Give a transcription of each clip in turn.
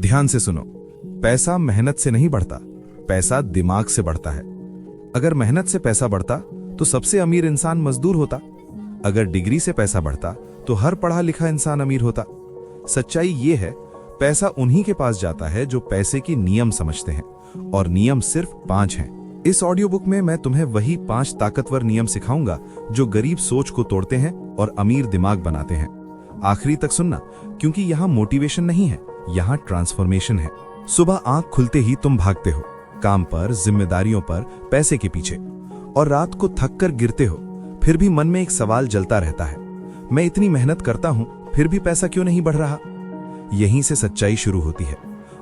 ध्यान से सुनो, पैसा मेहनत से नहीं बढ़ता, पैसा दिमाग से बढ़ता है। अगर मेहनत से पैसा बढ़ता तो सबसे अमीर इंसान मजदूर होता। अगर डिग्री से पैसा बढ़ता तो हर पढ़ा लिखा इंसान अमीर होता। सच्चाई ये है, पैसा उन्हीं के पास जाता है जो पैसे की नियम समझते हैं, और नियम सिर्फ 5 हैं। इस ऑडियो बुक में मैं तुम्हें वही 5 ताकतवर नियम सिखाऊंगा जो गरीब सोच को तोड़ते हैं और अमीर दिमाग बनाते हैं। आखिरी तक सुनना, क्योंकि यहाँ मोटिवेशन नहीं है, यहाँ ट्रांसफॉर्मेशन है। सुबह आंख खुलते ही तुम भागते हो, काम पर, जिम्मेदारियों पर, पैसे के पीछे, और रात को थक कर गिरते हो। फिर भी मन में एक सवाल जलता रहता है, मैं इतनी मेहनत करता हूं फिर भी पैसा क्यों नहीं बढ़ रहा। यहीं से सच्चाई शुरू होती है,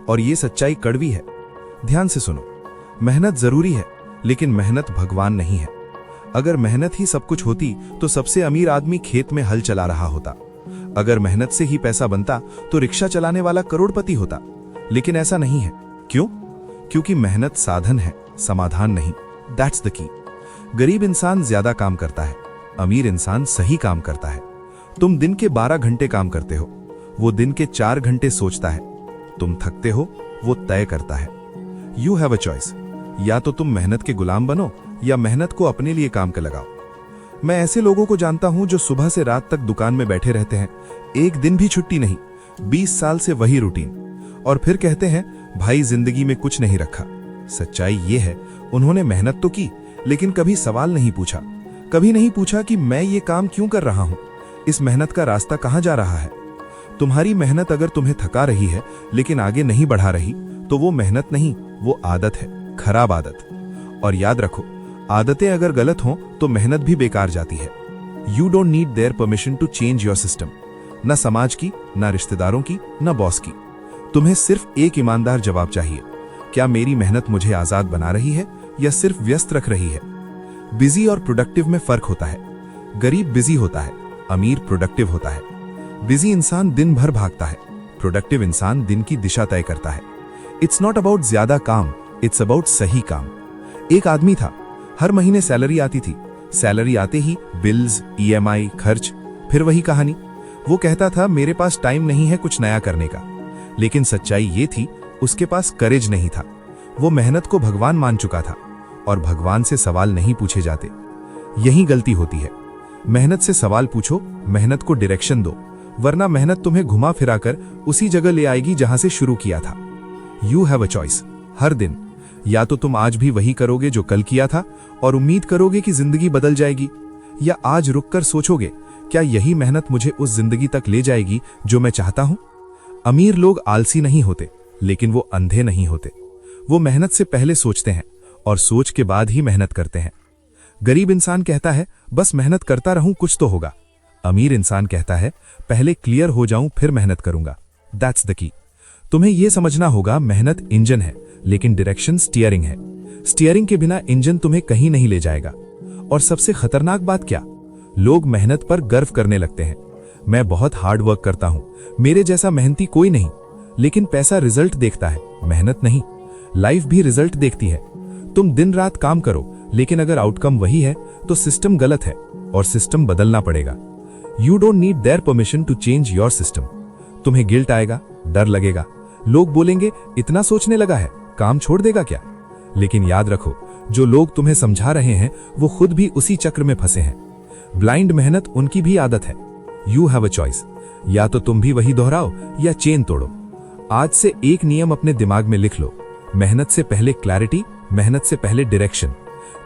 और ये सच्चाई कड़वी है। ध्यान से सुनो, मेहनत जरूरी है, लेकिन मेहनत भगवान नहीं है। अगर मेहनत ही सब कुछ होती तो सबसे अमीर आदमी खेत में हल चला रहा होता। अगर मेहनत से ही पैसा बनता तो रिक्शा चलाने वाला करोड़पति होता। लेकिन ऐसा नहीं है। क्यों? क्योंकि मेहनत साधन है, समाधान नहीं। That's the key. गरीब इंसान ज्यादा काम करता है, अमीर इंसान सही काम करता है। तुम दिन के 12 घंटे काम करते हो, वो दिन के 4 घंटे सोचता है। तुम थकते हो, वो तय करता है। यू हैव अ चॉइस, या तो तुम मेहनत के गुलाम बनो या मेहनत को अपने लिए काम के लगाओ। मैं ऐसे लोगों को जानता हूं जो सुबह से रात तक दुकान में बैठे रहते हैं, एक दिन भी छुट्टी नहीं, 20 साल से वही रूटीन, और फिर कहते हैं भाई जिंदगी में कुछ नहीं रखा। सच्चाई ये है, उन्होंने मेहनत तो की, लेकिन कभी सवाल नहीं पूछा। कभी नहीं पूछा कि मैं ये काम क्यों कर रहा हूं, इस मेहनत का रास्ता कहां जा रहा है। तुम्हारी मेहनत अगर तुम्हें थका रही है लेकिन आगे नहीं बढ़ा रही, तो वो मेहनत नहीं, वो आदत है, खराब आदत। और याद रखो, आदतें अगर गलत हों तो मेहनत भी बेकार जाती है। You don't need their permission to change your system. न समाज की, न रिश्तेदारों की, न बॉस की। तुम्हें सिर्फ एक ईमानदार जवाब चाहिए, क्या मेरी मेहनत मुझे आजाद बना रही है या सिर्फ व्यस्त रख रही है। बिजी और प्रोडक्टिव में फर्क होता है। गरीब बिजी होता है, अमीर प्रोडक्टिव होता है। बिजी इंसान दिन भर भागता है, प्रोडक्टिव इंसान दिन की दिशा तय करता है। इट्स नॉट अबाउट ज्यादा काम, इट्स अबाउट सही काम। एक आदमी था, हर महीने सैलरी आती थी, सैलरी आते ही बिल्स, ईएमआई, खर्च, फिर वही कहानी। वो कहता था मेरे पास टाइम नहीं है कुछ नया करने का। लेकिन सच्चाई ये थी, उसके पास करेज नहीं था। वो मेहनत को भगवान मान चुका था, और भगवान से सवाल नहीं पूछे जाते। यही गलती होती है। मेहनत से सवाल पूछो, मेहनत को डायरेक्शन दो, वरना मेहनत तुम्हें घुमा फिराकर उसी जगह ले आएगी जहां से शुरू किया था। You have a choice. हर दिन या तो तुम आज भी वही करोगे जो कल किया था और उम्मीद करोगे कि जिंदगी बदल जाएगी, या आज रुककर सोचोगे क्या यही मेहनत मुझे उस जिंदगी तक ले जाएगी जो मैं चाहता हूं। अमीर लोग आलसी नहीं होते, लेकिन वो अंधे नहीं होते। वो मेहनत से पहले सोचते हैं और सोच के बाद ही मेहनत करते हैं। गरीब इंसान कहता है बस मेहनत करता रहूं कुछ तो होगा। अमीर इंसान कहता है पहले क्लियर हो जाऊं फिर मेहनत करूंगा। That's the key. तुम्हें यह समझना होगा, मेहनत इंजन है लेकिन डायरेक्शन स्टीयरिंग है। स्टीयरिंग के बिना इंजन तुम्हें कहीं नहीं ले जाएगा। और सबसे खतरनाक बात क्या, लोग मेहनत पर गर्व करने लगते हैं। मैं बहुत हार्ड वर्क करता हूं, मेरे जैसा मेहनती कोई नहीं। लेकिन पैसा रिजल्ट देखता है, मेहनत नहीं। लाइफ भी रिजल्ट देखती है। तुम दिन रात काम करो, लेकिन अगर आउटकम वही है तो सिस्टम गलत है, और सिस्टम बदलना पड़ेगा। You don't need their permission to change your system. तुम्हें गिल्ट आएगा, डर लगेगा, लोग बोलेंगे इतना सोचने लगा है, काम छोड़ देगा क्या। लेकिन याद रखो, जो लोग तुम्हें समझा रहे हैं वो खुद भी उसी चक्र में फंसे हैं। ब्लाइंड मेहनत उनकी भी आदत है। यू हैव अ चॉइस, या तो तुम भी वही दोहराओ या चेन तोड़ो। आज से एक नियम अपने दिमाग में लिख लो, मेहनत से पहले क्लैरिटी, मेहनत से पहले डायरेक्शन।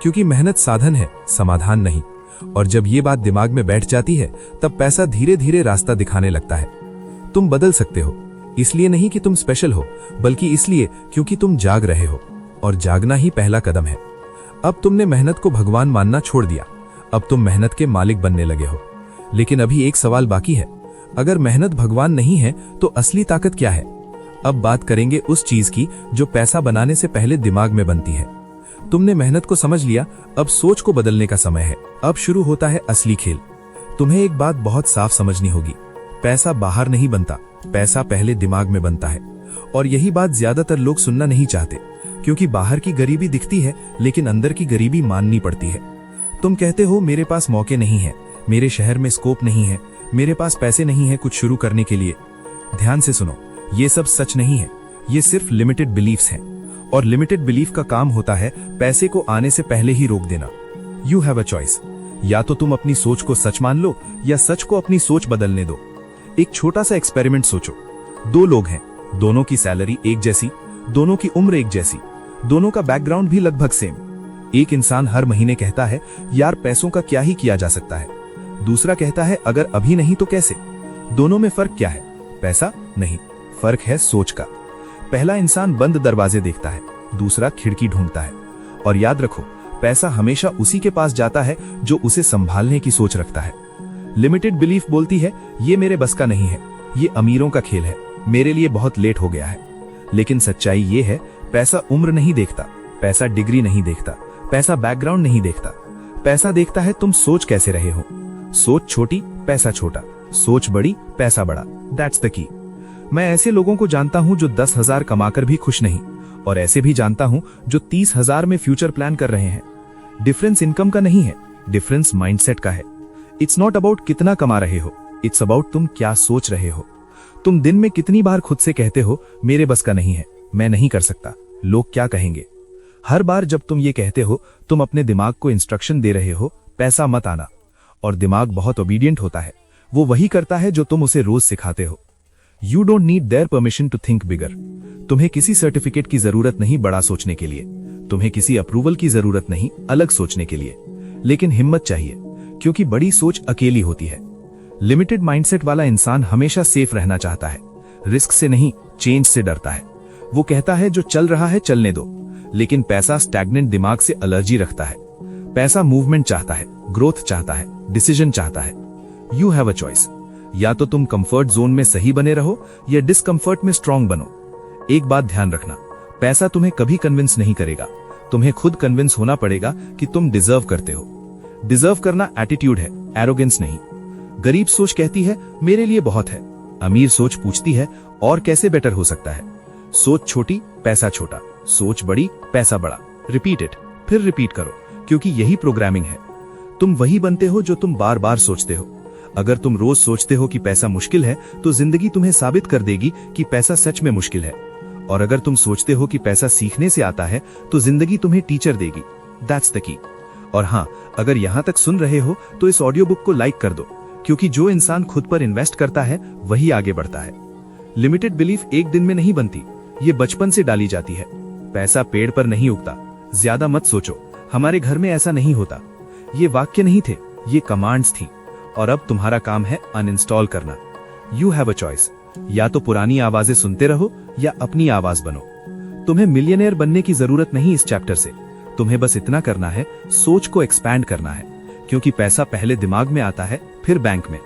क्योंकि मेहनत साधन है, समाधान नहीं। और जब ये बात दिमाग में बैठ जाती है तब पैसा धीरे धीरे रास्ता दिखाने लगता है। तुम बदल सकते हो, इसलिए नहीं कि तुम स्पेशल हो, बल्कि इसलिए क्योंकि तुम जाग रहे हो, और जागना ही पहला कदम है। अब तुमने मेहनत को भगवान मानना छोड़ दिया, अब तुम मेहनत के मालिक बनने लगे हो। लेकिन अभी एक सवाल बाकी है, अगर मेहनत भगवान नहीं है तो असली ताकत क्या है। अब बात करेंगे उस चीज की जो पैसा बनाने से पहले दिमाग में बनती है। तुमने मेहनत को समझ लिया, अब सोच को बदलने का समय है। अब शुरू होता है असली खेल। तुम्हें एक बात बहुत साफ समझनी होगी, पैसा बाहर नहीं बनता, पैसा पहले दिमाग में बनता है। और यही बात ज्यादातर लोग सुनना नहीं चाहते, क्योंकि बाहर की गरीबी दिखती है लेकिन अंदर की गरीबी माननी पड़ती है। तुम कहते हो मेरे पास मौके नहीं है, मेरे शहर में स्कोप नहीं है, मेरे पास पैसे नहीं है कुछ शुरू करने के लिए। ध्यान से सुनो, ये सब सच नहीं है, ये सिर्फ लिमिटेड बिलीफ्स हैं, और लिमिटेड बिलीफ का काम होता है पैसे को आने से पहले ही रोक देना। यू हैव अ चॉइस, या तो तुम अपनी सोच को सच मान लो या सच को अपनी सोच बदलने दो। एक छोटा सा एक्सपेरिमेंट सोचो। दो लोग हैं, दोनों की सैलरी एक जैसी, दोनों की उम्र एक जैसी, दोनों का बैकग्राउंड भी लगभग सेम। एक इंसान हर महीने कहता है यार पैसों का क्या ही किया जा सकता है, दूसरा कहता है अगर अभी नहीं तो कैसे। दोनों में फर्क क्या है? पैसा नहीं, फर्क है सोच का। पहला इंसान बंद दरवाजे देखता है, दूसरा खिड़की ढूंढता है। और याद रखो, पैसा हमेशा उसी के पास जाता है जो उसे संभालने की सोच रखता है। लिमिटेड बिलीफ बोलती है ये मेरे बस का नहीं है, ये अमीरों का खेल है, मेरे लिए बहुत लेट हो गया है। लेकिन सच्चाई ये है, पैसा उम्र नहीं देखता, पैसा डिग्री नहीं देखता, पैसा बैकग्राउंड नहीं देखता। पैसा देखता है तुम सोच कैसे रहे हो। सोच छोटी, पैसा छोटा, सोच बड़ी, पैसा बड़ा। That's the key. मैं ऐसे लोगों को जानता हूं जो 10,000 कमाकर भी खुश नहीं, और ऐसे भी जानता हूं जो 30,000 में फ्यूचर प्लान कर रहे हैं। डिफरेंस इनकम का नहीं है, डिफरेंस माइंडसेट का है। इट्स नॉट अबाउट कितना कमा रहे हो, इट्स अबाउट तुम क्या सोच रहे हो। तुम दिन में कितनी बार खुद से कहते हो मेरे बस का नहीं है, मैं नहीं कर सकता, लोग क्या कहेंगे। हर बार जब तुम ये कहते हो, तुम अपने दिमाग को इंस्ट्रक्शन दे रहे हो पैसा मत आना। और दिमाग बहुत ओबीडियंट होता है, वो वही करता है जो तुम उसे रोज सिखाते हो। You don't need their permission to think bigger. तुम्हें किसी सर्टिफिकेट की जरूरत नहीं बड़ा सोचने के लिए, तुम्हें किसी अप्रूवल की जरूरत नहीं अलग सोचने के लिए। लेकिन हिम्मत चाहिए, क्योंकि बड़ी सोच अकेली होती है। लिमिटेड माइंडसेट वाला इंसान हमेशा सेफ रहना चाहता है, रिस्क से नहीं चेंज से डरता है। वो कहता है जो चल रहा है चलने दो। लेकिन पैसा स्टैग्नेंट दिमाग से एलर्जी रखता है। पैसा मूवमेंट चाहता है, ग्रोथ चाहता है, डिसीजन चाहता है। यू हैव अ चॉइस, या तो तुम कंफर्ट जोन में सही बने रहो या डिस्कंफर्ट में स्ट्रांग बनो। एक बात ध्यान रखना, पैसा तुम्हें कभी कन्विंस नहीं करेगा, तुम्हें खुद कन्विंस होना पड़ेगा कि तुम डिजर्व करते हो। डिजर्व करना एटीट्यूड है, एरोगेंस नहीं। गरीब सोच कहती है मेरे लिए बहुत है, अमीर सोच पूछती है और कैसे बेटर हो सकता है। सोच छोटी, पैसा छोटा, सोच बड़ी, पैसा बड़ा। रिपीट इट, फिर रिपीट करो, क्योंकि यही प्रोग्रामिंग है। तुम वही बनते हो जो तुम बार बार सोचते हो। अगर तुम रोज सोचते हो कि पैसा मुश्किल है, तो जिंदगी तुम्हें साबित कर देगी कि पैसा सच में मुश्किल है। और अगर तुम सोचते हो कि पैसा सीखने से आता है, तो जिंदगी तुम्हें टीचर देगी। That's the key. और हाँ, अगर यहां तक सुन रहे हो तो इस ऑडियो बुक को लाइक कर दो, क्योंकि जो इंसान खुद पर इन्वेस्ट करता है वही आगे बढ़ता है। लिमिटेड बिलीफ एक दिन में नहीं बनती, ये बचपन से डाली जाती है। पैसा पेड़ पर नहीं उगता। ज्यादा मत सोचो, हमारे घर में ऐसा नहीं होता। ये वाक्य नहीं थे, ये कमांड्स थी। और अब तुम्हारा काम है अनइंस्टॉल करना। यू हैव अ चॉइस, या तो पुरानी आवाजें सुनते रहो या अपनी आवाज बनो। तुम्हें मिलियनेयर बनने की जरूरत नहीं इस चैप्टर से। तुम्हें बस इतना करना है, सोच को एक्सपैंड करना है। क्योंकि पैसा पहले दिमाग में आता है, फिर बैंक में।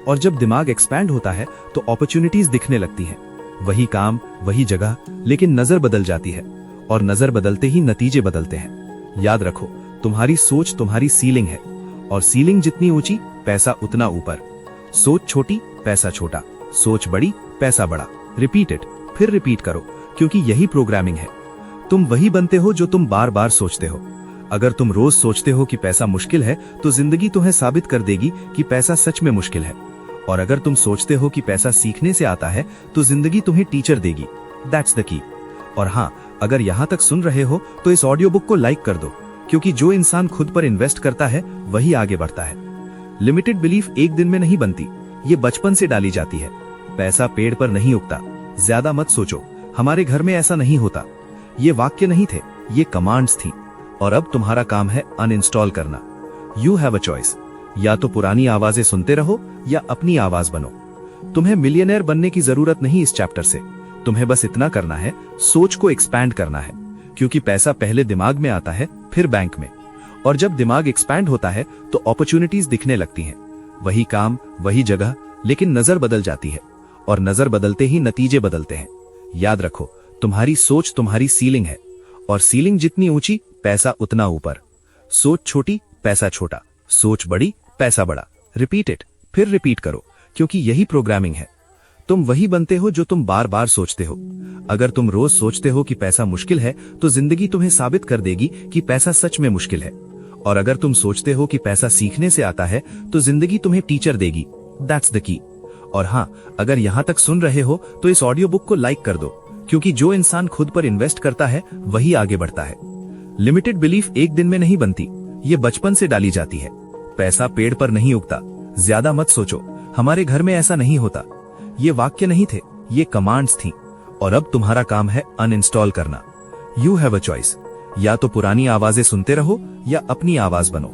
और जब दिमाग एक्सपैंड होता है तो अपॉर्चुनिटीज दिखने लगती हैं। वही काम, वही जगह, लेकिन नजर बदल जाती है। और नजर बदलते ही नतीजे बदलते हैं। याद रखो, तुम्हारी सोच तुम्हारी सीलिंग है, और सीलिंग जितनी ऊंची, पैसा उतना ऊपर। सोच छोटी, पैसा छोटा, सोच बड़ी, पैसा बड़ा। रिपीट इट, फिर रिपीट करो, क्योंकि यही प्रोग्रामिंग है। तुम वही बनते हो जो तुम बार बार सोचते हो। अगर तुम रोज सोचते हो कि पैसा मुश्किल है, तो जिंदगी तुम्हें साबित कर देगी कि पैसा सच में मुश्किल है। और अगर तुम सोचते हो कि पैसा सीखने से आता है, तो जिंदगी तुम्हें टीचर देगी। That's the key. और हाँ, अगर यहां तक सुन रहे हो तो इस ऑडियो बुक को लाइक कर दो, क्योंकि जो इंसान खुद पर इन्वेस्ट करता है वही आगे बढ़ता है। लिमिटेड बिलीफ एक दिन में नहीं बनती, ये बचपन से डाली जाती है। पैसा पेड़ पर नहीं उगता। ज्यादा मत सोचो, हमारे घर में ऐसा नहीं होता। ये वाक्य नहीं थे, ये कमांड्स थी। और अब तुम्हारा काम है अनइंस्टॉल करना। यू हैव अ चॉइस, या तो पुरानी आवाजें सुनते रहो या अपनी आवाज बनो। तुम्हें मिलियनेयर बनने की जरूरत नहीं इस चैप्टर से। तुम्हें बस इतना करना है, सोच को एक्सपैंड करना है। क्योंकि पैसा पहले दिमाग में आता है, फिर बैंक में। और जब दिमाग एक्सपैंड होता है तो अपॉर्चुनिटीज दिखने लगती हैं। वही काम, वही जगह, लेकिन नजर बदल जाती है। और नजर बदलते ही नतीजे बदलते हैं। याद रखो, तुम्हारी सोच तुम्हारी सीलिंग है, और सीलिंग जितनी ऊंची, पैसा उतना ऊपर। सोच छोटी, पैसा छोटा, सोच बड़ी, पैसा बड़ा। रिपीट इट, फिर रिपीट करो, क्योंकि यही प्रोग्रामिंग है। तुम वही बनते हो जो तुम बार बार सोचते हो। अगर तुम रोज सोचते हो कि पैसा मुश्किल है, तो जिंदगी तुम्हें साबित कर देगी कि पैसा सच में मुश्किल है। और अगर तुम सोचते हो कि पैसा सीखने से आता है, तो जिंदगी तुम्हें टीचर देगी। That's the key. और हाँ, अगर यहां तक सुन रहे हो तो इस ऑडियो बुक को लाइक कर दो, क्योंकि जो इंसान खुद पर इन्वेस्ट करता है वही आगे बढ़ता है। लिमिटेड बिलीफ एक दिन में नहीं बनती, ये बचपन से डाली जाती है। पैसा पेड़ पर नहीं उगता, ज्यादा मत सोचो, हमारे घर में ऐसा नहीं होता। ये वाक्य नहीं थे, ये कमांड्स थी। और अब तुम्हारा काम है अनइंस्टॉल करना। यू हैव अ चॉइस, या तो पुरानी आवाजें सुनते रहो या अपनी आवाज बनो।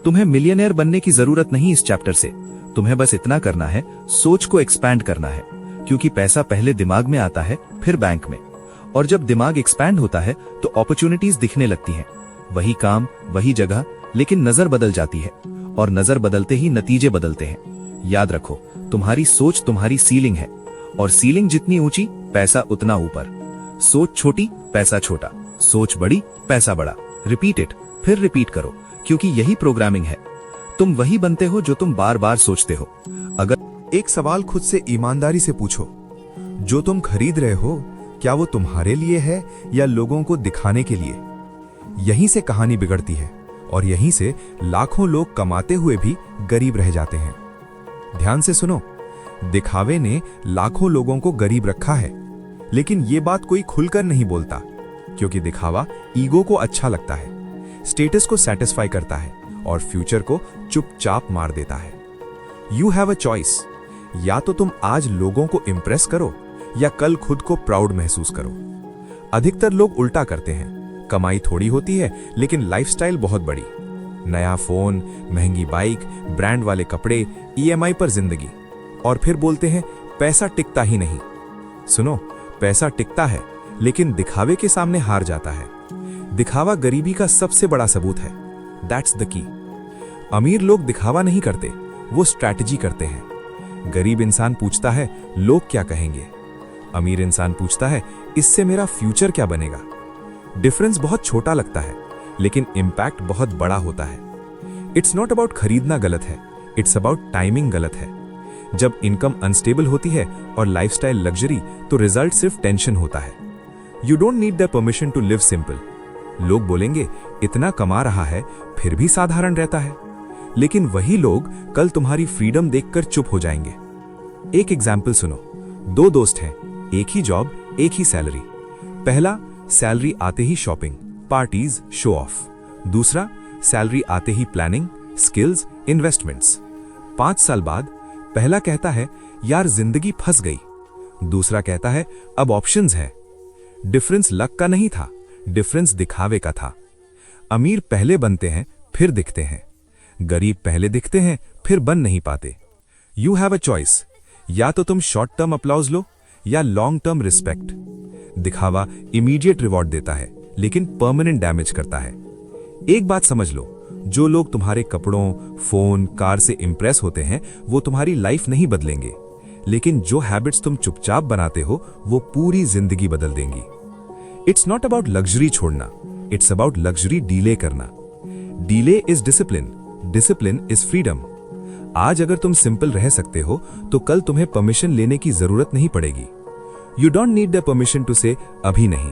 तुम्हें मिलियनेयर बनने की जरूरत नहीं इस चैप्टर से, तुम्हें बस इतना करना है, सोच को एक्सपैंड करना है। क्योंकि पैसा पहले दिमाग में आता है, फिर बैंक में। और जब दिमाग एक्सपैंड होता है तो अपॉर्चुनिटीज दिखने लगती हैं। वही काम, वही जगह, लेकिन नजर बदल जाती है। और नजर बदलते ही नतीजे बदलते हैं। याद रखो, तुम्हारी सोच तुम्हारी सीलिंग है, और सीलिंग जितनी ऊंची पैसा उतना ऊपर। सोच छोटी, पैसा छोटा। सोच बड़ी, पैसा बड़ा। रिपीट इट, फिर रिपीट करो, क्योंकि यही प्रोग्रामिंग है। तुम वही बनते हो जो तुम बार बार सोचते हो। अगर एक सवाल खुद से ईमानदारी से पूछो, जो तुम खरीद रहे हो क्या वो तुम्हारे लिए है या लोगों को दिखाने के लिए? यहीं से कहानी बिगड़ती है, और यहीं से लाखों लोग कमाते हुए भी गरीब रह जाते हैं। ध्यान से सुनो, दिखावे ने लाखों लोगों को गरीब रखा है, लेकिन ये बात कोई खुलकर नहीं बोलता, क्योंकि दिखावा ईगो को अच्छा लगता है, स्टेटस को सेटिस्फाई करता है और फ्यूचर को चुपचाप मार देता है। यू हैव अ चॉइस, या तो तुम आज लोगों को इंप्रेस करो या कल खुद को प्राउड महसूस करो। अधिकतर लोग उल्टा करते हैं, कमाई थोड़ी होती है लेकिन लाइफस्टाइल बहुत बड़ी। नया फोन, महंगी बाइक, ब्रांड वाले कपड़े, ईएमआई पर जिंदगी, और फिर बोलते हैं पैसा टिकता ही नहीं। सुनो, पैसा टिकता है लेकिन दिखावे के सामने हार जाता है। दिखावा गरीबी का सबसे बड़ा सबूत है। That's the key. अमीर लोग दिखावा नहीं करते, वो स्ट्रैटेजी करते हैं। गरीब इंसान पूछता है लोग क्या कहेंगे, अमीर इंसान पूछता है इससे मेरा फ्यूचर क्या बनेगा। डिफरेंस बहुत छोटा लगता है लेकिन इंपैक्ट बहुत बड़ा होता है। इट्स नॉट अबाउट खरीदना गलत है, इट्स अबाउट टाइमिंग गलत है। जब इनकम अनस्टेबल होती है और लाइफस्टाइल लग्जरी, तो रिजल्ट सिर्फ टेंशन होता है। You don't need the permission to live simple. लोग बोलेंगे इतना कमा रहा है फिर भी साधारण रहता है, लेकिन वही लोग कल तुम्हारी फ्रीडम देखकर चुप हो जाएंगे। एक एग्जाम्पल सुनो, दो दोस्त हैं, एक ही जॉब, एक ही सैलरी। पहला, सैलरी आते ही शॉपिंग, पार्टीज, शो ऑफ। दूसरा, सैलरी आते ही प्लानिंग, स्किल्स, इन्वेस्टमेंट्स। 5 साल बाद पहला कहता है यार जिंदगी फंस गई, दूसरा कहता है अब ऑप्शंस है। डिफरेंस लक का नहीं था, डिफरेंस दिखावे का था। अमीर पहले बनते हैं फिर दिखते हैं, गरीब पहले दिखते हैं फिर बन नहीं पाते। यू हैव अ चॉइस, या तो तुम शॉर्ट टर्म अप्लॉज लो या लॉन्ग टर्म रिस्पेक्ट। दिखावा इमीडिएट रिवॉर्ड देता है लेकिन परमानेंट डैमेज करता है। एक बात समझ लो, जो लोग तुम्हारे कपड़ों, फोन, कार से इंप्रेस होते हैं वो तुम्हारी लाइफ नहीं बदलेंगे, लेकिन जो हैबिट्स तुम चुपचाप बनाते हो वो पूरी जिंदगी बदल देंगी। इट्स नॉट अबाउट लग्जरी छोड़ना, इट्स अबाउट लग्जरी डीले करना। Delay is discipline, discipline is freedom. आज अगर तुम सिंपल रह सकते हो तो कल तुम्हें परमिशन लेने की जरूरत नहीं पड़ेगी। You don't need the permission to say अभी नहीं।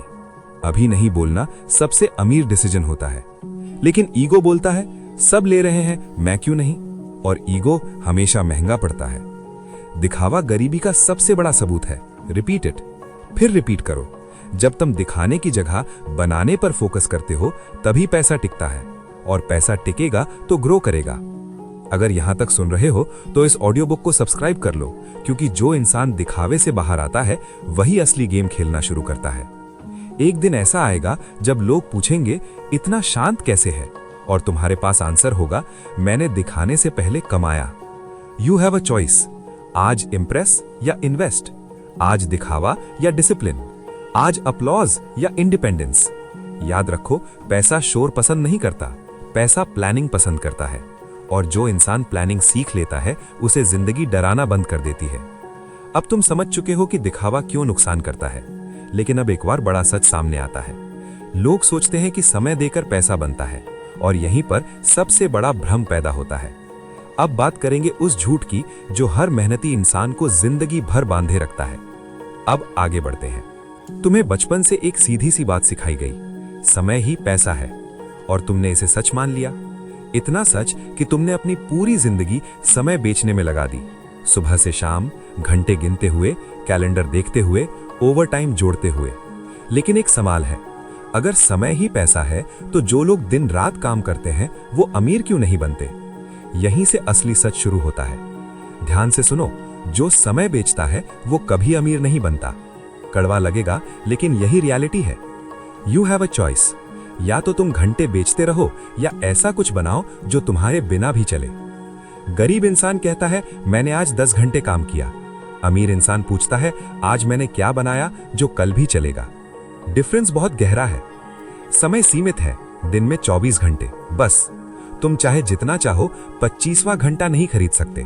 अभी नहीं बोलना सबसे अमीर डिसीजन होता है, लेकिन ईगो बोलता है सब ले रहे हैं मैं क्यों नहीं, और ईगो हमेशा महंगा पड़ता है। दिखावा गरीबी का सबसे बड़ा सबूत है। रिपीट इट, फिर रिपीट करो। जब तुम दिखाने की जगह बनाने पर फोकस करते हो तभी पैसा टिकता है, और पैसा टिकेगा तो ग्रो करेगा। अगर यहां तक सुन रहे हो तो इस ऑडियो बुक को सब्सक्राइब कर लो, क्योंकि जो इंसान दिखावे से बाहर आता है वही असली गेम खेलना शुरू करता है। एक दिन ऐसा आएगा जब लोग पूछेंगे इतना शांत कैसे है, और तुम्हारे पास आंसर होगा मैंने दिखाने से पहले कमाया। यू हैव अ चॉइस, आज इंप्रेस या इन्वेस्ट, आज दिखावा या डिसिप्लिन, आज अपलॉज या इंडिपेंडेंस। याद रखो, पैसा शोर पसंद नहीं करता, पैसा प्लानिंग पसंद करता है, और जो इंसान प्लानिंग सीख लेता है उसे जिंदगी डराना बंद कर देती है। अब तुम समझ चुके हो कि दिखावा क्यों नुकसान करता है, लेकिन अब एक और बड़ा सच सामने आता है। लोग सोचते हैं कि समय देकर पैसा बनता है, और यहीं पर सबसे बड़ा भ्रम पैदा होता है। अब बात करेंगे उस झूठ की जो हर मेहनती इंसान को जिंदगी भर बांधे रखता है। अब आगे बढ़ते हैं। तुम्हें बचपन से एक सीधी सी बात सिखाई गई, समय ही पैसा है, और तुमने इसे सच मान लिया। इतना सच कि तुमने अपनी पूरी जिंदगी समय बेचने में लगा दी। सुबह से शाम घंटे गिनते हुए, कैलेंडर देखते हुए, ओवर टाइम जोड़ते हुए। लेकिन एक सवाल है, अगर समय ही पैसा है तो जो लोग दिन रात काम करते हैं वो अमीर क्यों नहीं बनते? यहीं से असली सच शुरू होता है। ध्यान से सुनो, जो समय बेचता है वो कभी अमीर नहीं बनता। कड़वा लगेगा लेकिन यही रियलिटी है। यू हैव अ चॉइस, या तो तुम घंटे बेचते रहो या ऐसा कुछ बनाओ जो तुम्हारे बिना भी चले। गरीब इंसान कहता है मैंने आज 10 घंटे काम किया। अमीर इंसान पूछता है आज मैंने क्या बनाया जो कल भी चलेगा। डिफरेंस बहुत गहरा है। समय सीमित है, दिन में 24 घंटे बस। तुम चाहे जितना चाहो 25वां घंटा नहीं खरीद सकते।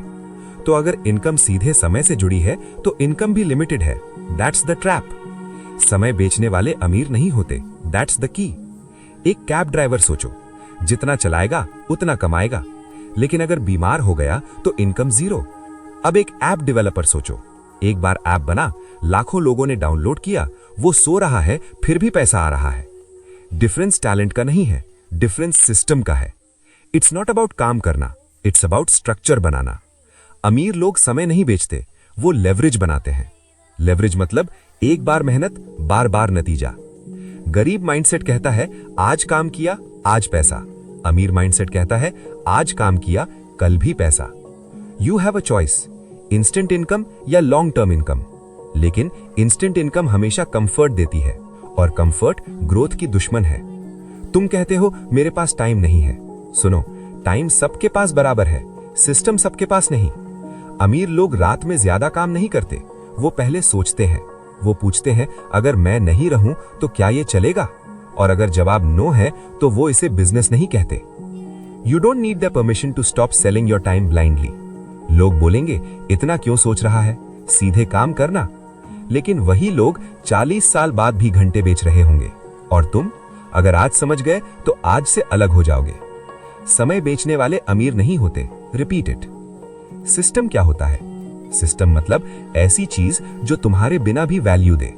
तो अगर इनकम सीधे समय से जुड़ी है तो इनकम भी लिमिटेड है। That's the trap. समय बेचने वाले अमीर नहीं होते, दैट्स द की। एक कैब ड्राइवर सोचो, जितना चलाएगा उतना कमाएगा, लेकिन अगर बीमार हो गया तो इनकम जीरो। अब एक ऐप डेवलपर सोचो, एक बार ऐप बना, लाखों लोगों ने डाउनलोड किया, वो सो रहा है फिर भी पैसा आ रहा है। डिफरेंस टैलेंट का नहीं है, डिफरेंस सिस्टम का है। इट्स नॉट अबाउट काम करना, इट्स अबाउट स्ट्रक्चर बनाना। अमीर लोग समय नहीं बेचते, वो लेवरेज बनाते हैं। लेवरेज मतलब एक बार मेहनत, बार बार नतीजा। गरीब माइंडसेट कहता है आज काम किया आज पैसा। अमीर माइंडसेट कहता है आज काम किया कल भी पैसा। You have a choice, instant income या लॉन्ग टर्म इनकम। लेकिन इंस्टेंट इनकम हमेशा कंफर्ट देती है और कंफर्ट ग्रोथ की दुश्मन है। तुम कहते हो मेरे पास टाइम नहीं है। सुनो, टाइम सबके पास बराबर है, सिस्टम सबके पास नहीं। अमीर लोग रात में ज्यादा काम नहीं करते, वो पहले सोचते हैं। वो पूछते हैं अगर मैं नहीं रहूं तो क्या ये चलेगा? और अगर जवाब नो है तो वो इसे बिजनेस नहीं कहते। You don't need the permission to stop selling your time blindly. लोग बोलेंगे इतना क्यों सोच रहा है, सीधे काम करना। लेकिन वही लोग 40 साल बाद भी घंटे बेच रहे होंगे। और तुम अगर आज समझ गए तो आज से अलग हो जाओगे। समय बेचने वाले अमीर नहीं होते, रिपीट इट। सिस्टम क्या होता है? सिस्टम मतलब ऐसी चीज जो तुम्हारे बिना भी वैल्यू दे।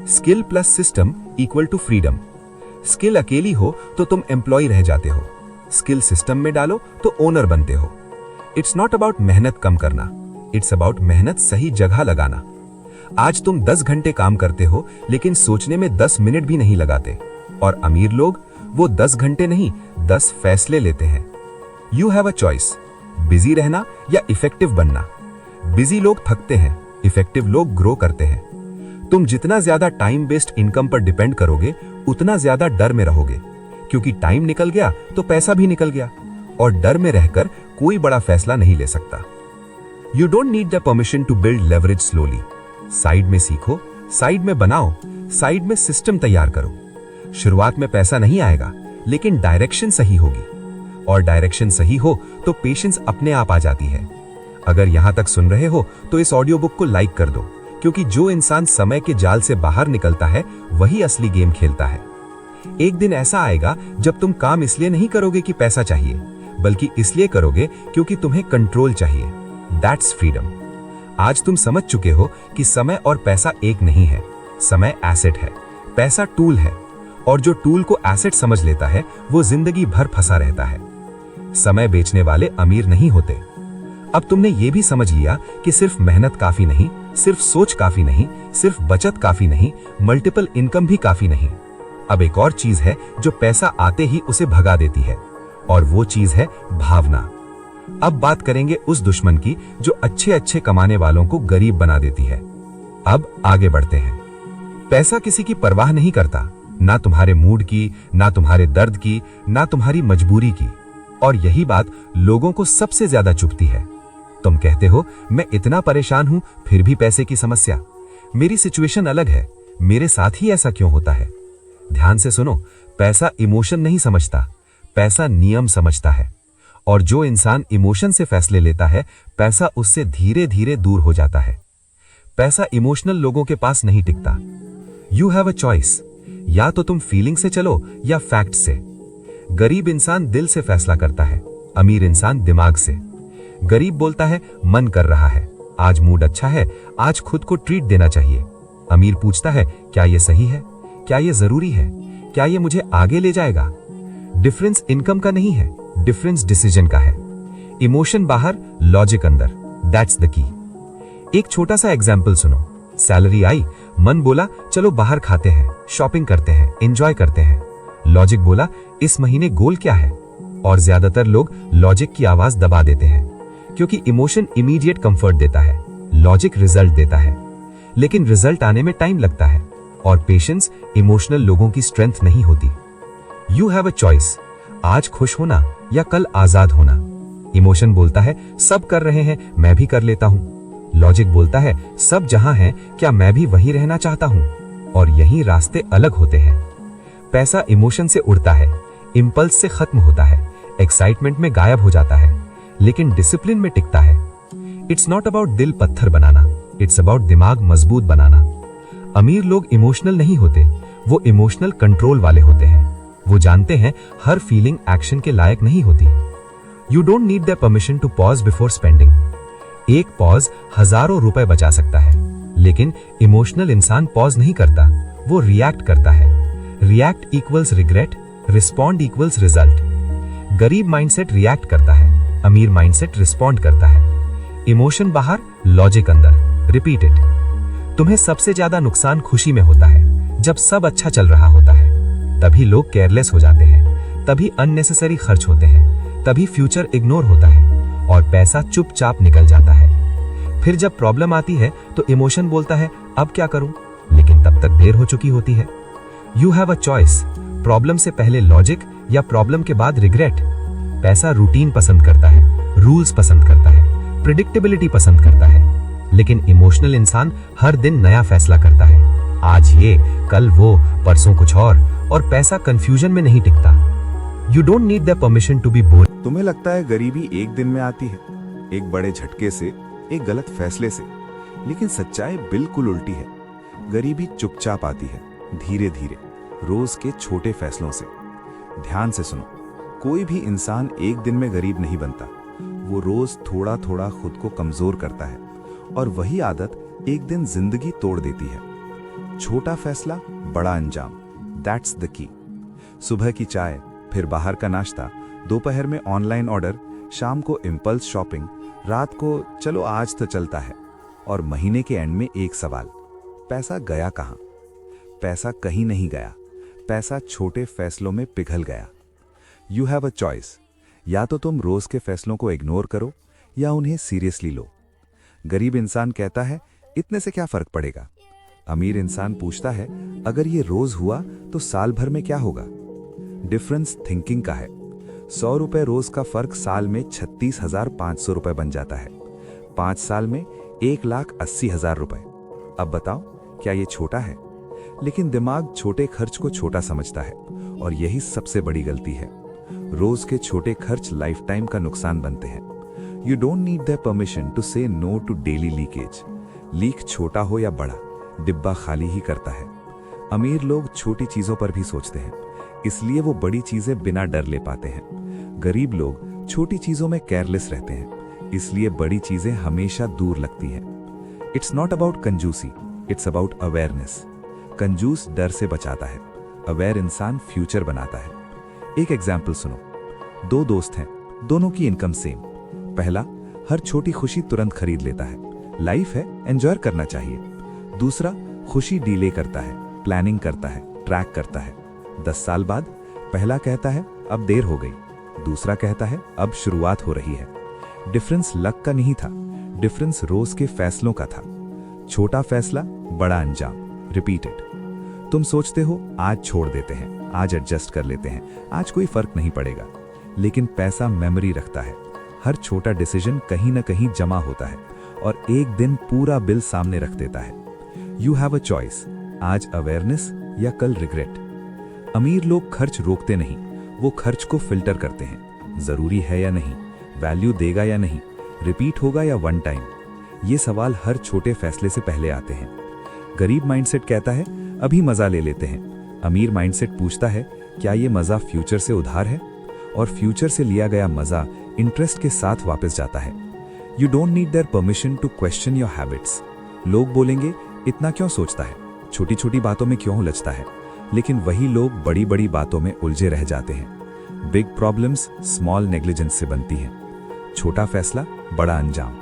Skill plus system equal to freedom. Skill अकेली हो तो तुम एम्प्लॉय रह जाते हो, स्किल सिस्टम में डालो तो ओनर बनते हो। इट्स नॉट अबाउट मेहनत कम करना, इट्स अबाउट मेहनत सही जगह लगाना। आज तुम 10 घंटे काम करते हो लेकिन सोचने में 10 मिनट भी नहीं लगाते। और अमीर लोग वो 10 घंटे नहीं 10 फैसले लेते हैं। You have a choice, busy रहना या इफेक्टिव बनना। बिजी लोग थकते हैं, इफेक्टिव लोग ग्रो करते हैं। तुम जितना ज्यादा टाइम बेस्ड इनकम पर डिपेंड करोगे उतना ज्यादा डर में रहोगे, क्योंकि टाइम निकल गया तो पैसा भी निकल गया। और डर में रहकर कोई बड़ा फैसला नहीं ले सकता। You don't need the permission to build leverage slowly. Side में सीखो, साइड में बनाओ, साइड में सिस्टम तैयार करो। शुरुआत में पैसा नहीं आएगा लेकिन डायरेक्शन सही होगी। और डायरेक्शन सही हो तो पेशेंस अपने आप आ जाती है। अगर यहां तक सुन रहे हो तो इस ऑडियो बुक को लाइक कर दो, क्योंकि जो इंसान समय के जाल से बाहर निकलता है वही असली गेम खेलता है। एक दिन ऐसा आएगा जब तुम काम इसलिए नहीं करोगे कि पैसा चाहिए, बल्कि इसलिए करोगे क्योंकि तुम्हें कंट्रोल चाहिए। That's freedom. आज तुम समझ चुके हो कि समय और पैसा एक नहीं है। समय एसेट है, पैसा टूल है। और जो टूल को एसेट समझ लेता है वो जिंदगी भर फंसा रहता है। समय बेचने वाले अमीर नहीं होते। अब तुमने ये भी समझ लिया कि सिर्फ मेहनत काफी नहीं, सिर्फ सोच काफी नहीं, सिर्फ बचत काफी नहीं, मल्टीपल इनकम भी काफी नहीं। अब एक और चीज है जो पैसा आते ही उसे भगा देती है, और वो चीज है भावना। अब बात करेंगे उस दुश्मन की जो अच्छे अच्छे कमाने वालों को गरीब बना देती है। अब आगे बढ़ते हैं। पैसा किसी की परवाह नहीं करता, ना तुम्हारे मूड की, ना तुम्हारे दर्द की, ना तुम्हारी मजबूरी की। और यही बात लोगों को सबसे ज्यादा चुभती है। तुम कहते हो मैं इतना परेशान हूं फिर भी पैसे की समस्या, मेरी सिचुएशन अलग है, मेरे साथ ही ऐसा क्यों होता है? ध्यान से सुनो, पैसा इमोशन नहीं समझता, पैसा नियम समझता है। और जो इंसान इमोशन से फैसले लेता है, पैसा उससे धीरे धीरे दूर हो जाता है। पैसा इमोशनल लोगों के पास नहीं टिकता। यू हैव अ चॉइस, या तो तुम फीलिंग से चलो या फैक्ट से। गरीब इंसान दिल से फैसला करता है, अमीर इंसान दिमाग से। गरीब बोलता है मन कर रहा है, आज मूड अच्छा है, आज खुद को ट्रीट देना चाहिए। अमीर पूछता है क्या ये सही है, क्या ये जरूरी है, क्या ये मुझे आगे ले जाएगा? डिफरेंस इनकम का नहीं है, डिफरेंस डिसीजन का है। इमोशन बाहर, लॉजिक अंदर, दैट्स द की। एक छोटा सा एग्जाम्पल सुनो। सैलरी आई, मन बोला चलो बाहर खाते हैं, शॉपिंग करते हैं, एंजॉय करते हैं। लॉजिक बोला इस महीने गोल क्या है? और ज्यादातर लोग लॉजिक की आवाज दबा देते हैं, क्योंकि इमोशन इमीडिएट कंफर्ट देता है, लॉजिक रिजल्ट देता है। लेकिन रिजल्ट आने में टाइम लगता है, और पेशेंस इमोशनल लोगों की स्ट्रेंथ नहीं होती। यू हैव अ चॉइस, आज खुश होना या कल आजाद होना। इमोशन बोलता है सब कर रहे हैं, मैं भी कर लेता हूं। लॉजिक बोलता है सब जहां है, क्या मैं भी वहीं रहना चाहता हूं? और यही रास्ते अलग होते हैं। पैसा इमोशन से उड़ता है, इंपल्स से खत्म होता है, एक्साइटमेंट में गायब हो जाता है, लेकिन डिसिप्लिन में टिकता है। इट्स नॉट अबाउट दिल पत्थर बनाना, इट्स अबाउट दिमाग मजबूत बनाना। अमीर लोग इमोशनल नहीं होते, वो इमोशनल कंट्रोल वाले होते हैं। वो जानते हैं हर फीलिंग एक्शन के लायक नहीं होती। You don't need the permission to pause before spending. एक पॉज हजारों रुपए बचा सकता है, लेकिन इमोशनल इंसान पॉज नहीं करता, वो रिएक्ट करता है। React equals regret, respond equals result. गरीब माइंडसेट रिएक्ट करता है, अमीर माइंडसेट रिस्पॉन्ड करता है। इमोशन बाहर, लॉजिक अंदर। Repeat it. तुम्हें सबसे ज्यादा नुकसान खुशी में होता है, जब सब अच्छा चल रहा होता है। तभी लोग केयरलेस हो जाते हैं, तभी अननेसेसरी खर्च होते हैं, तभी फ्यूचर इग्नोर होता है, और पैसा चुपचाप निकल जाता है। फिर जब प्रॉब्लम आती है तो इमोशन बोलता है अब क्या करूं, लेकिन तब तक देर हो चुकी होती है। You have a choice, problem से पहले लॉजिक या प्रॉब्लम के बाद रिग्रेट। पैसा रूटीन पसंद करता है, रूल्स पसंद करता है, प्रिडिक्टेबिलिटी पसंद करता है, लेकिन इमोशनल इंसान हर दिन नया फैसला करता है। आज ये, कल वो, परसों कुछ और पैसा कंफ्यूजन में नहीं टिकता। You don't need the permission to be bold. तुम्हें लगता है गरीबी एक दिन में आती है, एक बड़े झटके से, एक गलत फैसले से, लेकिन सच्चाई बिल्कुल उल्टी है। गरीबी चुपचाप आती है, धीरे धीरे, रोज के छोटे फैसलों से। ध्यान से सुनो, कोई भी इंसान एक दिन में गरीब नहीं बनता। वो रोज थोड़ा थोड़ा खुद को कमजोर करता है, और वही आदत एक दिन जिंदगी तोड़ देती है। छोटा फैसला, बड़ा अंजाम, दैट्स द की। सुबह की चाय, फिर बाहर का नाश्ता, दोपहर में ऑनलाइन ऑर्डर, शाम को इम्पल्स शॉपिंग, रात को चलो आज तो चलता है, और महीने के एंड में एक सवाल, पैसा गया कहां? पैसा कहीं नहीं गया, पैसा छोटे फैसलों में पिघल गया। यू हैव अ चॉइस, या तो तुम रोज के फैसलों को इग्नोर करो या उन्हें सीरियसली लो। गरीब इंसान कहता है इतने से क्या फर्क पड़ेगा। अमीर इंसान पूछता है अगर ये रोज हुआ तो साल भर में क्या होगा। डिफरेंस थिंकिंग का है। 100 रुपए रोज का फर्क साल में 36,500 रुपए बन जाता है। 5 साल में 1,80,000 रुपए। अब बताओ, क्या ये छोटा है? लेकिन दिमाग छोटे खर्च को छोटा समझता है, और यही सबसे बड़ी गलती है। रोज के छोटे खर्च लाइफ टाइम का नुकसान बनते हैं। You don't need the permission to say no to daily leakage. Leak छोटा हो या बड़ा, डिब्बा खाली ही करता है। अमीर लोग छोटी चीजों पर भी सोचते हैं, इसलिए वो बड़ी चीजें बिना डर ले पाते हैं। गरीब लोग छोटी चीजों में केयरलेस रहते हैं, इसलिए बड़ी चीजें हमेशा दूर लगती हैं। इट्स नॉट अबाउट कंजूसी, इट्स अबाउट अवेयरनेस। कंजूस डर से बचाता है, अवेयर इंसान फ्यूचर बनाता है। एक एग्जाम्पल सुनो। 2 दोस्त हैं, दोनों की इनकम सेम। पहला हर छोटी खुशी तुरंत खरीद लेता है, लाइफ है, एंजॉय करना चाहिए। दूसरा खुशी डीले करता है, प्लानिंग करता है, ट्रैक करता है। 10 साल बाद पहला कहता है अब देर हो गई, दूसरा कहता है अब शुरुआत हो रही है। डिफरेंस लक का नहीं था, डिफरेंस रोज के फैसलों का था। छोटा फैसला, बड़ा अंजाम। Repeat it. तुम सोचते हो आज छोड़ देते हैं, आज एडजस्ट कर लेते हैं, आज कोई फर्क नहीं पड़ेगा, लेकिन पैसा मेमोरी रखता है। हर छोटा डिसीजन कहीं ना कहीं जमा होता है, और एक दिन पूरा बिल सामने रख देता है। यू हैव अ चॉइस, आज अवेयरनेस या कल रिग्रेट। अमीर लोग खर्च रोकते नहीं, वो खर्च को फिल्टर करते हैं। जरूरी है या नहीं, वैल्यू देगा या नहीं, रिपीट होगा या वन टाइम। ये सवाल हर छोटे फैसले से पहले आते हैं। गरीब माइंडसेट कहता है अभी मजा ले लेते हैं। अमीर माइंडसेट पूछता है क्या ये मजा फ्यूचर से उधार है? और फ्यूचर से लिया गया मजा इंटरेस्ट के साथ वापस जाता है। You don't need their permission to question your habits. लोग बोलेंगे इतना क्यों सोचता है, छोटी छोटी बातों में क्यों उलझता है, लेकिन वही लोग बड़ी बड़ी बातों में उलझे रह जाते हैं। बिग प्रॉब्लम्स स्मॉल नेग्लिजेंस से बनती हैं। छोटा फैसला, बड़ा अंजाम।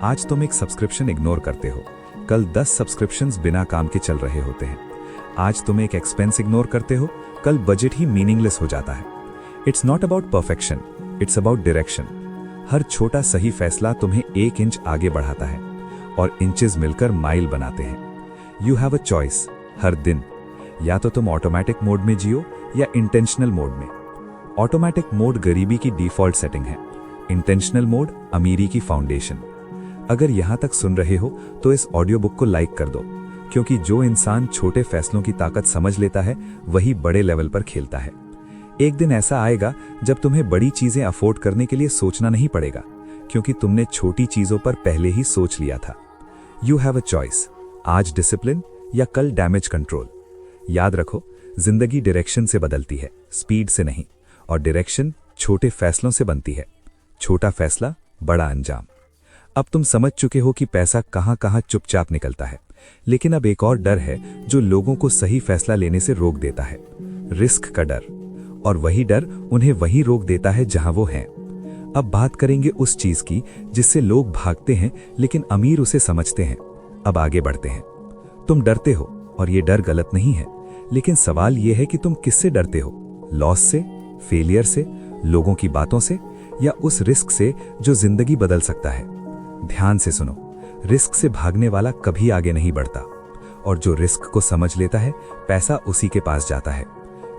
आज तुम एक सब्सक्रिप्शन इग्नोर करते हो, कल 10 सब्सक्रिप्शंस बिना काम के चल रहे होते हैं। आज तुम एक एक्सपेंस इग्नोर करते हो, कल बजट ही मीनिंगलेस हो जाता है। It's not about perfection, it's about direction. हर छोटा सही फैसला तुम्हें 1 इंच आगे बढ़ाता है और इंचेस मिलकर माइल बनाते हैं। यू हैव अ चॉइस हर दिन, या तो तुम ऑटोमेटिक मोड में जियो या इंटेंशनल मोड में। ऑटोमेटिक मोड गरीबी की डिफॉल्ट सेटिंग है, इंटेंशनल मोड अमीरी की फाउंडेशन। अगर यहां तक सुन रहे हो तो इस ऑडियो बुक को लाइक कर दो, क्योंकि जो इंसान छोटे फैसलों की ताकत समझ लेता है वही बड़े लेवल पर खेलता है। एक दिन ऐसा आएगा जब तुम्हें बड़ी चीजें अफोर्ड करने के लिए सोचना नहीं पड़ेगा, क्योंकि तुमने छोटी चीजों पर पहले ही सोच लिया था। यू हैव अ चॉइस, आज डिसिप्लिन या कल डैमेज कंट्रोल। याद रखो, जिंदगी डायरेक्शन से बदलती है, स्पीड से नहीं, और डायरेक्शन छोटे फैसलों से बनती है। छोटा फैसला, बड़ा अंजाम। अब तुम समझ चुके हो कि पैसा कहां कहां चुपचाप निकलता है, लेकिन अब एक और डर है जो लोगों को सही फैसला लेने से रोक देता है, रिस्क का डर। और वही डर उन्हें वहीं रोक देता है जहां वो हैं। अब बात करेंगे उस चीज की जिससे लोग भागते हैं लेकिन अमीर उसे समझते हैं। अब आगे बढ़ते हैं। तुम डरते हो और ये डर गलत नहीं है, लेकिन सवाल यह है कि तुम किससे डरते हो? लॉस से, फेलियर से, लोगों की बातों से, या उस रिस्क से जो जिंदगी बदल सकता है? ध्यान से सुनो, रिस्क से भागने वाला कभी आगे नहीं बढ़ता, और जो रिस्क को समझ लेता है पैसा उसी के पास जाता है।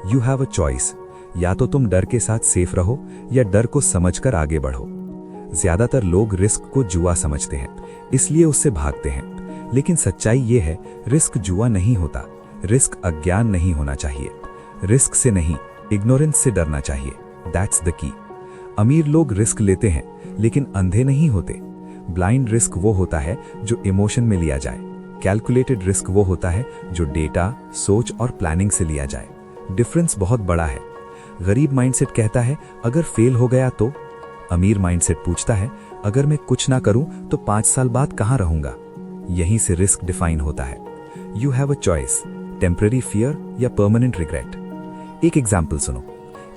यू हैव अ चॉइस, या तो तुम डर के साथ सेफ रहो या डर को समझकर आगे बढ़ो। ज्यादातर लोग रिस्क को जुआ समझते हैं, इसलिए उससे भागते हैं, लेकिन सच्चाई ये है, रिस्क जुआ नहीं होता। रिस्क अज्ञान नहीं होना चाहिए। रिस्क से नहीं, इग्नोरेंस से डरना चाहिए। That's the key. अमीर लोग रिस्क लेते हैं लेकिन अंधे नहीं होते। ब्लाइंड रिस्क वो होता है जो इमोशन में लिया जाए, कैलकुलेटेड रिस्क वो होता है जो डेटा, सोच और प्लानिंग से लिया जाए। डिफरेंस बहुत बड़ा है। गरीब माइंडसेट कहता है अगर फेल हो गया तो। अमीर माइंडसेट पूछता है अगर मैं कुछ ना करूं तो 5 साल बाद कहां रहूंगा। यहीं से रिस्क डिफाइन होता है। You have a choice, temporary fear या परमानेंट रिग्रेट। एक एग्जाम्पल सुनो।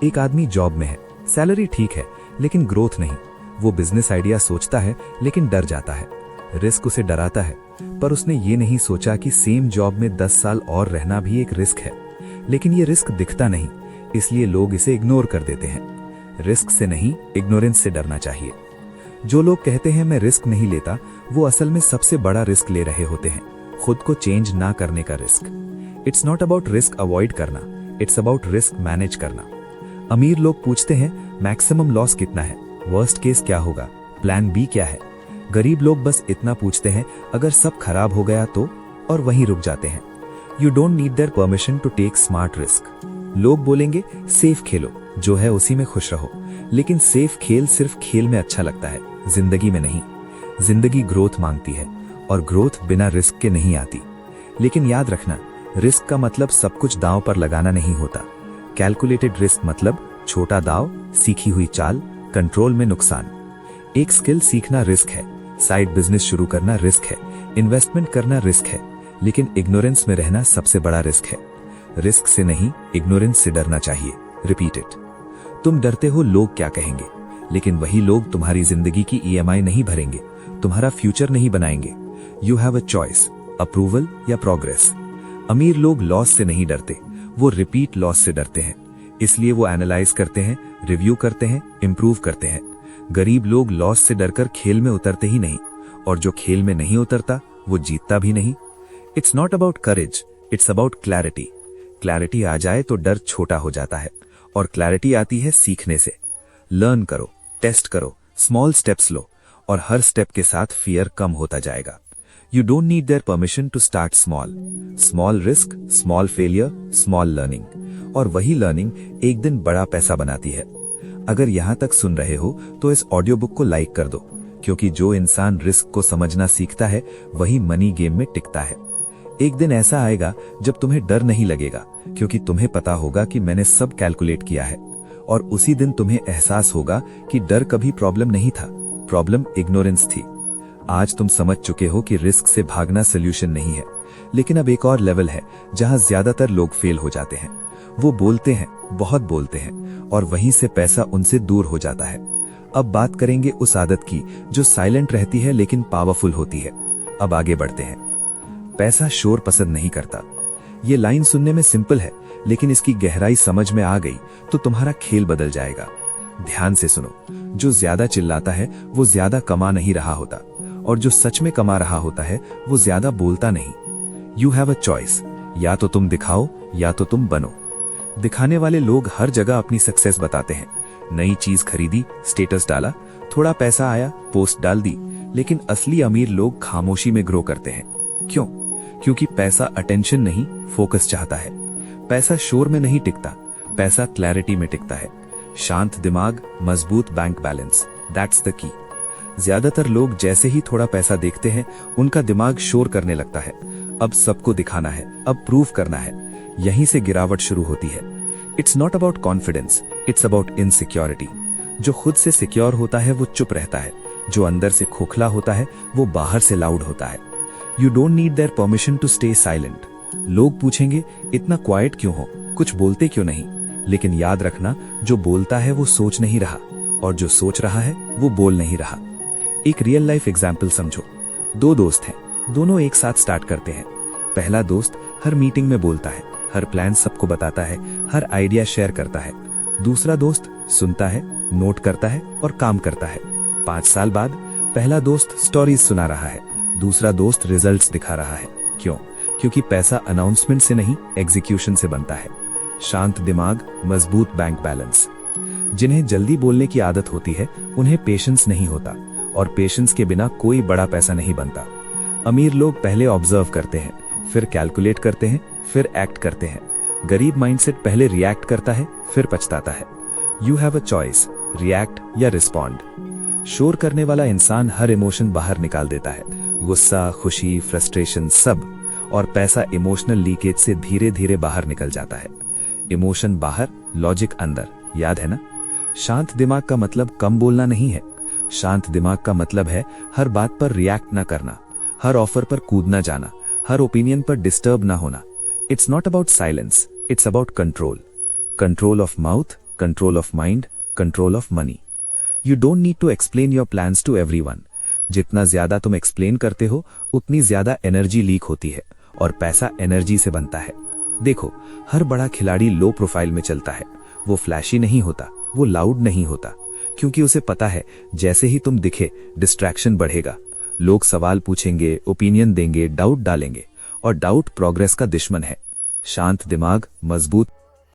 एक आदमी जॉब में है, सैलरी ठीक है लेकिन ग्रोथ नहीं। वो बिजनेस आइडिया सोचता है लेकिन डर जाता है। रिस्क उसे डराता है, पर उसने ये नहीं सोचा कि सेम जॉब में 10 साल और रहना भी एक रिस्क है। लेकिन ये रिस्क दिखता नहीं, इसलिए लोग इसे इग्नोर कर देते हैं। रिस्क से नहीं, इग्नोरेंस से डरना चाहिए। जो लोग कहते हैं मैं रिस्क नहीं लेता, वो असल में सबसे बड़ा रिस्क ले रहे होते हैं, खुद को चेंज ना करने का risk. It's not about risk avoid करना, इट्स अबाउट रिस्क मैनेज करना। अमीर लोग पूछते हैं मैक्सिमम लॉस कितना है, वर्स्ट केस क्या होगा, प्लान बी क्या है। गरीब लोग बस इतना पूछते हैं अगर सब खराब हो गया तो, और वहीं रुक जाते हैं। You don't need their permission to take smart risk. लोग बोलेंगे सेफ खेलो, जो है उसी में खुश रहो, लेकिन सेफ खेल सिर्फ खेल में अच्छा लगता है, जिंदगी में नहीं। जिंदगी ग्रोथ मांगती है, और ग्रोथ बिना रिस्क के नहीं आती। लेकिन याद रखना, रिस्क का मतलब सब कुछ दांव पर लगाना नहीं होता। कैलकुलेटेड रिस्क मतलब छोटा दांव, सीखी हुई चाल, कंट्रोल में नुकसान। एक स्किल सीखना रिस्क है, साइड बिजनेस शुरू करना रिस्क है, इन्वेस्टमेंट करना रिस्क है, लेकिन इग्नोरेंस में रहना सबसे बड़ा रिस्क है। रिस्क से नहीं, इग्नोरेंस से डरना चाहिए। Repeat it. तुम डरते हो लोग क्या कहेंगे, लेकिन वही लोग तुम्हारी जिंदगी की EMI नहीं भरेंगे, तुम्हारा फ्यूचर नहीं बनाएंगे। You have a choice, approval या प्रोग्रेस। अमीर लोग लॉस से नहीं डरते, वो रिपीट लॉस से डरते हैं, इसलिए वो एनालाइज करते हैं, रिव्यू करते हैं, इंप्रूव करते हैं। गरीब लोग लॉस से डरकर खेल में उतरते ही नहीं, और जो खेल में नहीं उतरता वो जीतता भी नहीं। It's not about courage, it's about clarity. Clarity आ जाए तो डर छोटा हो जाता है, और क्लैरिटी आती है सीखने से। लर्न करो, टेस्ट करो, स्मॉल स्टेप्स लो, और हर स्टेप के साथ फियर कम होता जाएगा। You don't need their permission to start small. Small risk, small failure, small learning, और वही लर्निंग एक दिन बड़ा पैसा बनाती है। अगर यहां तक सुन रहे हो तो इस ऑडियो बुक को लाइक कर दो, क्योंकि जो इंसान रिस्क को समझना सीखता है वही मनी गेम में टिकता है। एक दिन ऐसा आएगा जब तुम्हें डर नहीं लगेगा, क्योंकि तुम्हें पता होगा कि मैंने सब कैलकुलेट किया है, और उसी दिन तुम्हें एहसास होगा कि डर कभी प्रॉब्लम नहीं था, प्रॉब्लम इग्नोरेंस थी। आज तुम समझ चुके हो कि रिस्क से भागना सोल्यूशन नहीं है, लेकिन अब एक और लेवल है जहां ज्यादातर लोग फेल हो जाते हैं। वो बोलते हैं, बहुत बोलते हैं, और वहीं से पैसा उनसे दूर हो जाता है। अब बात करेंगे उस आदत की जो साइलेंट रहती है लेकिन पावरफुल होती है। अब आगे बढ़ते हैं। पैसा शोर पसंद नहीं करता। ये लाइन सुनने में सिंपल है, लेकिन इसकी गहराई समझ में आ गई तो तुम्हारा खेल बदल जाएगा। ध्यान से सुनो, जो ज्यादा चिल्लाता है वो ज्यादा कमा नहीं रहा होता, और जो सच में कमा रहा होता है वो ज्यादा बोलता नहीं। यू हैव अ चॉइस, या तो तुम दिखाओ या तो तुम बनो। दिखाने वाले लोग हर जगह अपनी सक्सेस बताते हैं। नई चीज खरीदी, स्टेटस डाला, थोड़ा पैसा आया, पोस्ट डाल दी। लेकिन असली अमीर लोग खामोशी में ग्रो करते हैं। क्यों? क्योंकि पैसा अटेंशन नहीं, फोकस चाहता है। पैसा शोर में नहीं टिकता, पैसा क्लैरिटी में टिकता है। शांत दिमाग, मजबूत bank balance, that's the key. ज्यादातर लोग जैसे ही थोड़ा पैसा देखते हैं, उनका दिमाग शोर करने लगता है। अब सबको दिखाना है, अब प्रूव करना है। यहीं से गिरावट शुरू होती है। It's not about confidence, it's about insecurity. जो खुद से सिक्योर होता है वो चुप रहता है, जो अंदर से खोखला होता है वो बाहर से लाउड होता है। You don't need their permission to stay silent. लोग पूछेंगे, इतना क्वाइट क्यों हो, कुछ बोलते क्यों नहीं? लेकिन याद रखना, जो बोलता है वो सोच नहीं रहा, और जो सोच रहा है वो बोल नहीं रहा। एक रियल लाइफ एग्जाम्पल समझो। दो दोस्त हैं, दोनों एक साथ स्टार्ट करते हैं। पहला दोस्त हर मीटिंग में बोलता है, हर प्लान सबको बताता है, हर आइडिया शेयर करता है। दूसरा दोस्त सुनता है, नोट करता है और काम करता है। 5 साल बाद पहला दोस्त स्टोरीज सुना रहा है, दूसरा दोस्त रिजल्ट्स दिखा रहा है। क्यों? क्योंकि पैसा अनाउंसमेंट से नहीं, एग्जीक्यूशन से बनता है। शांत दिमाग, मजबूत बैंक बैलेंस। जिन्हें जल्दी बोलने की आदत होती है, उन्हें पेशेंस नहीं होता, और पेशेंस के बिना कोई बड़ा पैसा नहीं बनता। अमीर लोग पहले ऑब्जर्व करते हैं, फिर कैलकुलेट करते हैं, फिर एक्ट करते हैं। गरीब माइंडसेट पहले रिएक्ट करता है, फिर पछताता है। You have a choice, react या रिस्पॉन्ड। शोर करने वाला इंसान हर इमोशन बाहर निकाल देता है, गुस्सा, खुशी, फ्रस्ट्रेशन, सब। और पैसा इमोशनल लीकेज से धीरे धीरे बाहर निकल जाता है। इमोशन बाहर, लॉजिक अंदर, याद है ना? शांत दिमाग का मतलब कम बोलना नहीं है। शांत दिमाग का मतलब है हर बात पर रिएक्ट ना करना, हर ऑफर पर कूदना जाना, हर ओपिनियन पर डिस्टर्ब ना होना। It's not about silence, it's about control. Control of mouth, control of mind, control of money. You don't need to explain your plans to everyone. जितना ज्यादा तुम एक्सप्लेन करते हो, उतनी ज्यादा एनर्जी लीक होती है, और पैसा एनर्जी से बनता है। देखो, हर बड़ा खिलाड़ी लो प्रोफाइल में चलता है। वो फ्लैशी नहीं होता, वो लाउड नहीं होता, क्योंकि उसे पता है जैसे ही तुम दिखे, डिस्ट्रैक्शन बढ़ेगा। लोग सवाल पूछेंगे, ओपिनियन देंगे, डाउट डालेंगे, और डाउट प्रोग्रेस का दुश्मन है। शांत दिमाग, मजबूत